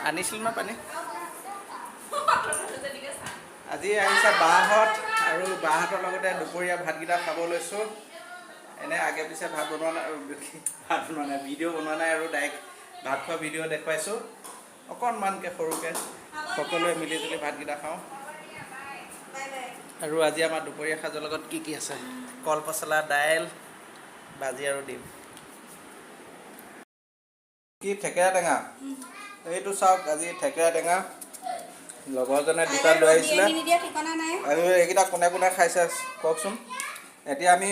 আনিছিল না পানী আজি আহিছে বাহঁত আৰু বাহঁতৰ লগতে দুপৰীয়া ভাতকেইটা খাব লৈছোঁ এনে আগে পিছে ভাত বনোৱা নাই ভিডিঅ' বনোৱা নাই আৰু ডাইৰেক্ট ভাত খোৱা ভিডিঅ' দেখুৱাইছোঁ অকণমানকৈ সৰুকৈ সকলোৱে মিলি জুলি ভাতকেইটা খাওঁ আৰু আজি আমাৰ দুপৰীয়া সাজৰ লগত কি আছে কল পচলা দাইল ভাজি আৰু ডিম কি থেকেৰা টেঙা এইটো চাওক আজি থেকেৰা টেঙা লগৰজনে দুটা লৈ আহিছিলে আৰু এইকেইটা কোনে কোনে খাইছে কওকচোন এতিয়া আমি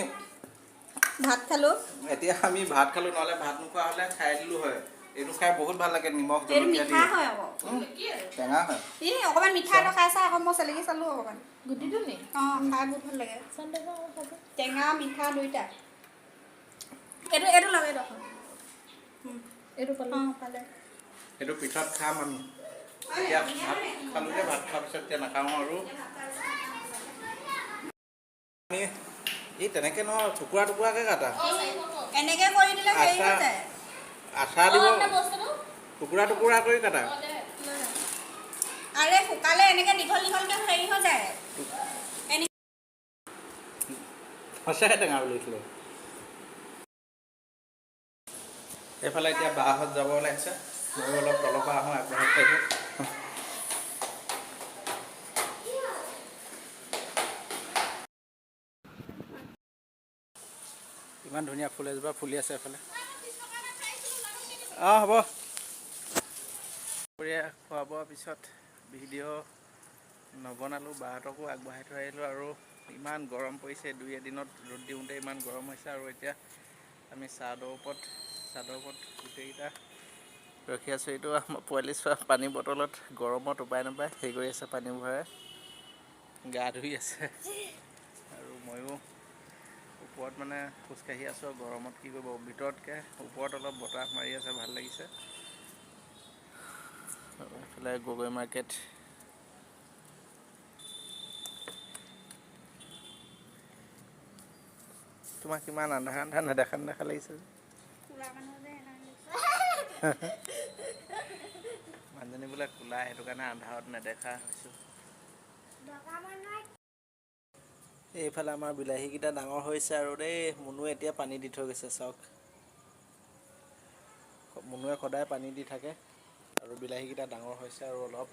ভাত খালোঁ নহ'লে ভাত নোখোৱা হ'লে খাই দিলোঁ হয় এইটো খাই বহুত ভাল লাগে নিমখ জলকীয়া দি টেঙা হয় অকণমান মিঠাইটো খাইছা আকৌ মই চেলেকি চালোঁ অকণমান গুটিটো নি অঁ খাই বহুত ভাল লাগে টেঙা মিঠা দুইটা এইটো লগাই দিয়ক এইটো পালে এইটো পিছত খাম আমি এতিয়া ভাত খালোঁ যে ভাত খোৱাৰ পিছত এতিয়া নাখাওঁ আৰু আমি এই তেনেকৈ নহয় টুকুৰা টুকুৰাকৈ কাটা এনেকৈ কৰি দিলে হেৰি হৈ যায় আচাৰ দিব টুকুৰা টুকুৰা কৰি কাটা আৰে শুকালে এনেকৈ দীঘল দীঘলকৈ হেৰি হৈ যায় সঁচাকৈ টেঙা বুলিছিলোঁ এইফালে এতিয়া বাহঁত যাব ওলাইছে ময়ো অলপ তলৰ পৰা আহোঁ আগবাঢ়ি খাইছোঁ ইমান ধুনীয়া ফুল এজোপা ফুলি আছে এইফালে অঁ হ'ব দুপৰীয়া খোৱা বোৱাৰ পিছত ভিডিঅ' নবনালোঁ বাহঁতকো আগবঢ়াই থৈ আহিলোঁ আৰু ইমান গৰম পৰিছে দুই এদিনত ৰ'দ দিওঁতে ইমান গৰম হৈছে আৰু এতিয়া আমি চাদৰ ওপৰত গোটেইকেইটা ৰখি আছোঁ এইটো আমাৰ পোৱালি চোৱা পানী বটলত গৰমত উপায় নাপায় হেৰি কৰি আছে পানী ভৰাই গা ধুই আছে আৰু ময়ো ওপৰত মানে খোজকাঢ়ি আছোঁ আৰু গৰমত কি কৰিব ভিতৰতকৈ ওপৰত অলপ বতাহ মাৰি আছে ভাল লাগিছে এইফালে গগৈ মাৰ্কেট তোমাক কিমান আন্ধাৰ নেদেখা লাগিছে মানুহজনী বোলে কোলা সেইটো কাৰণে আন্ধাৰত নেদেখা হৈছোঁ এইফালে আমাৰ বিলাহীকেইটা ডাঙৰ হৈছে আৰু দেই মুনুৱে এতিয়া পানী দি থৈ গৈছে চাওক মুনুৱে সদায় পানী দি থাকে আৰু বিলাহীকেইটা ডাঙৰ হৈছে আৰু অলপ